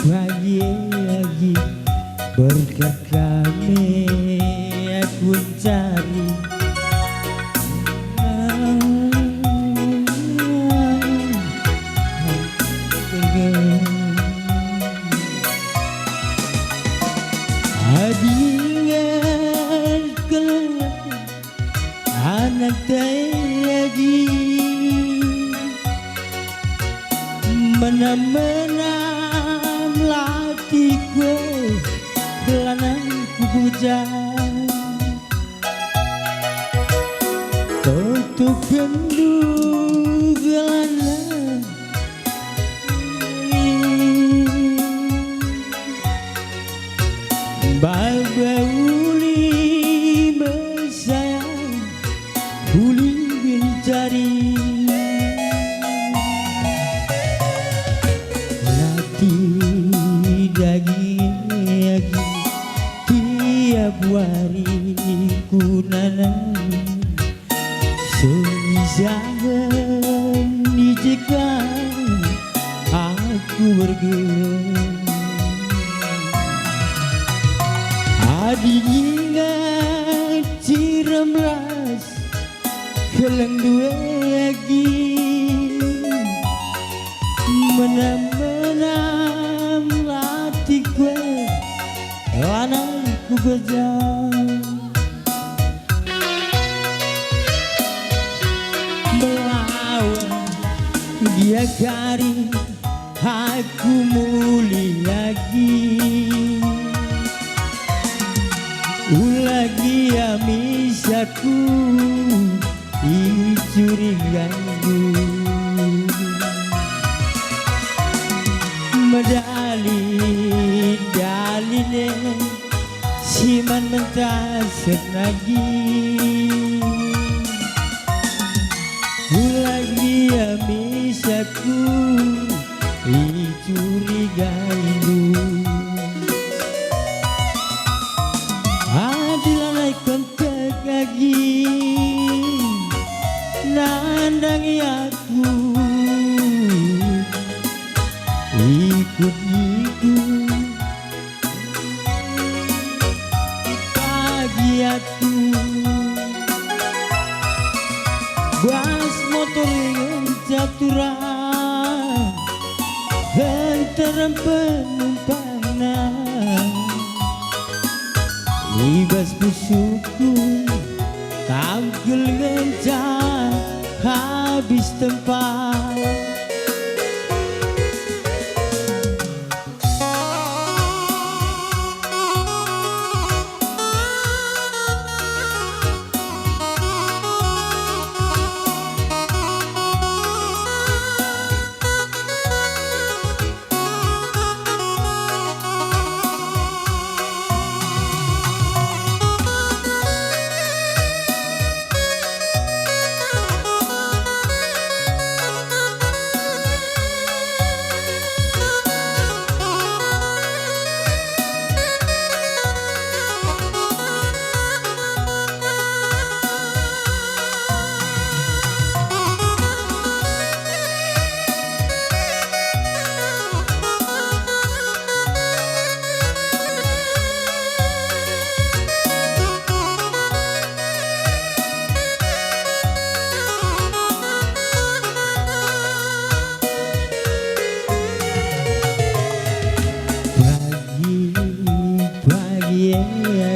pagi lagi berkat kami aku cari adingan kelak anak lagi menam-menam latih gue belanang bujang tutup kendu gelanang baba uli bersayang uli mencari daging tiap hari ku nanam seizahkan jika aku bergerak adik ingat ciram ras kelang dua lagi menam-menam latih gue lanangku gejang melawan dia kari aku muli lagi ulagi amisaku icurigaku medali daline siman mentaset lagi ulagi amisaku icurigaku adilanai kontak lagi nandangi aku ikut-ikut pagi aku bas motor yang jaturan antara penumpang libas busukku tampil gencang habis tempat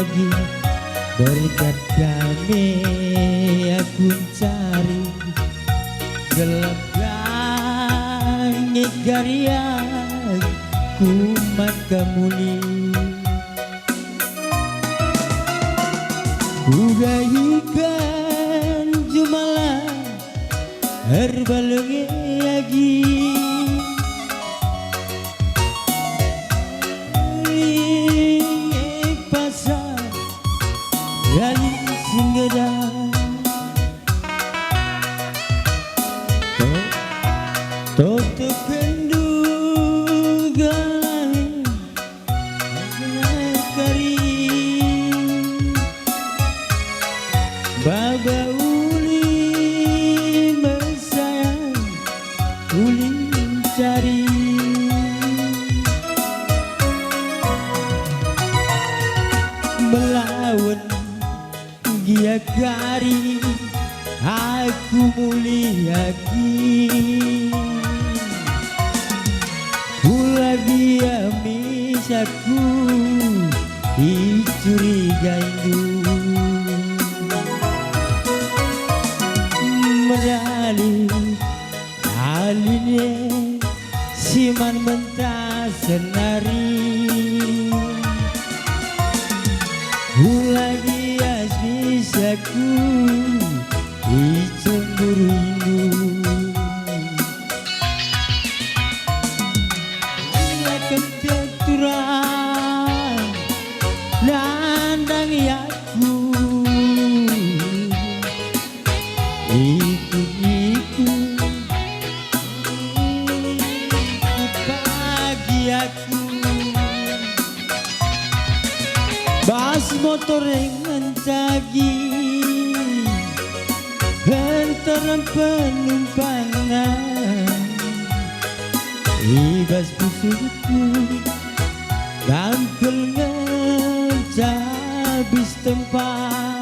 lagi berkat kami aku cari gelap langit karya kumat kamuli udahikan jumala herbalengi lagi Rali singgedang Toto kendu galai kari Baba uli bersayang uli lagi misaku dicurigai medali aline siman mentas senari lagi misaku dicemburu keturan nandang yaku ikut bahagiaku bas motor yang mencagi hentaran penumpangan ibas pusuku gampil ngecabis tempat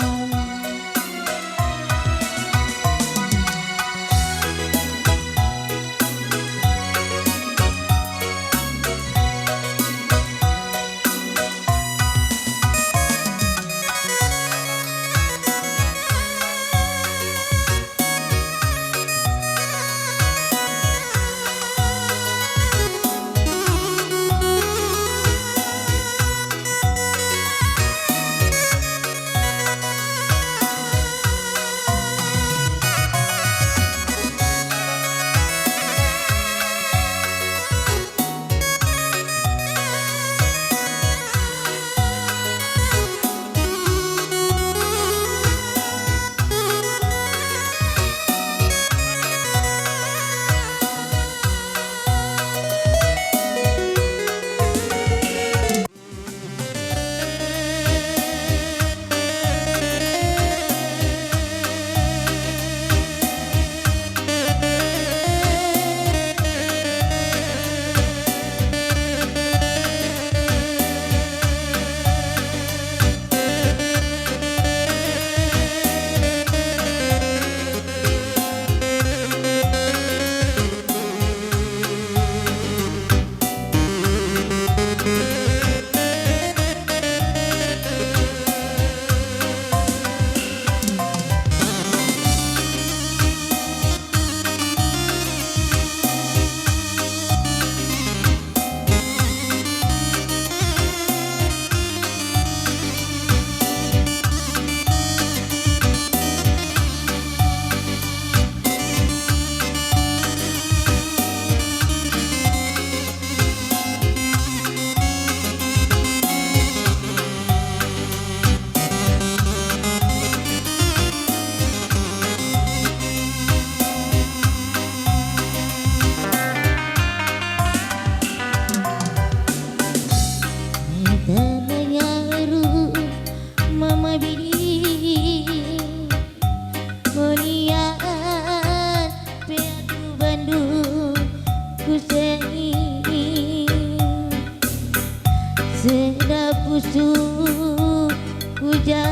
sedap busuk puja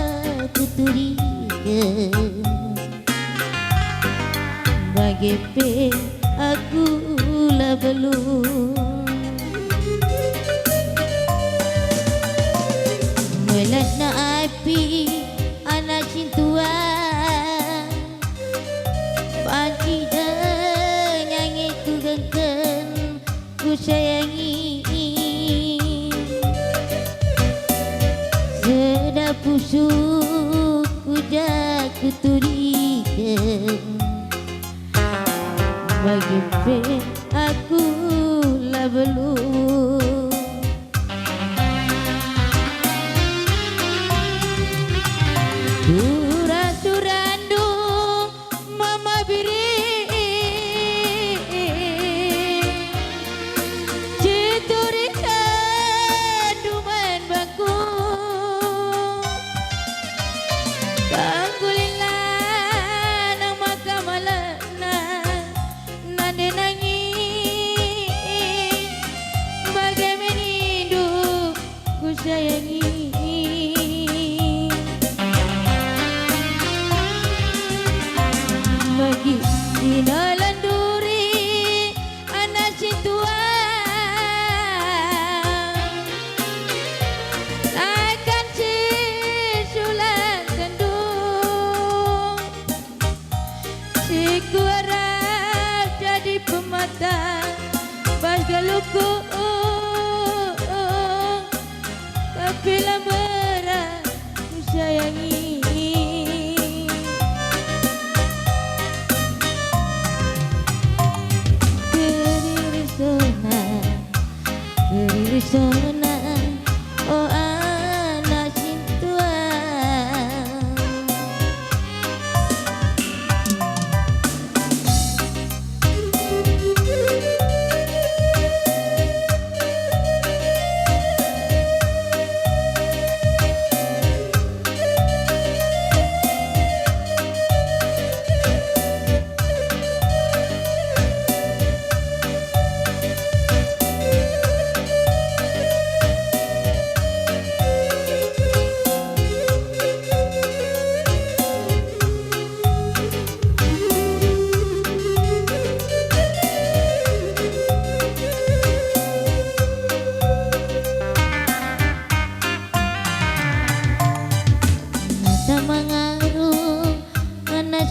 kuturikan bagi pe aku lah belum melat na api anak cintuan panci dan nyanyi ku gengken ku sayangi sedap busuk puja kuturikan bagi pe aku lah belum Surandu mama biri citurikan duman bangku kanggulilah nang makamalana nande nangis bagai menindu ku sayangi dinalan duri anak cintuan Kerisona oh anak cintua.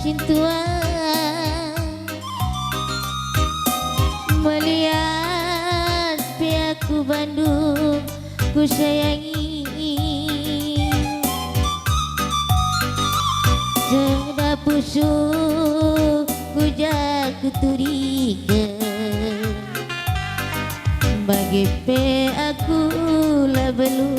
Cintua melihat pihakku Bandung ku sayangi, sedap pusuk ku jaku turikan bagi pe aku lah belum.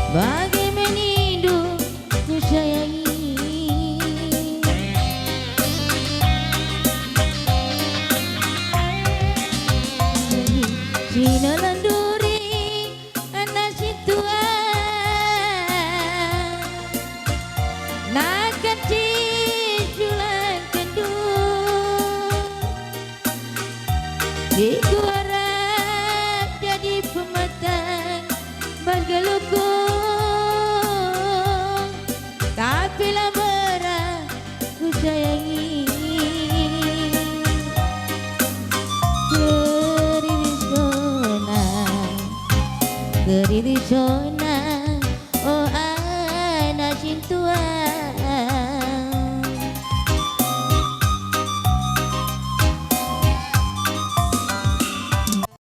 Bagi menindu ku sayangi, Cina landuri anak situa nak kecil jualan kendung di harap jadi pematang bergelukung. Bila berat ku sayangi Keririsona oh anak cintua.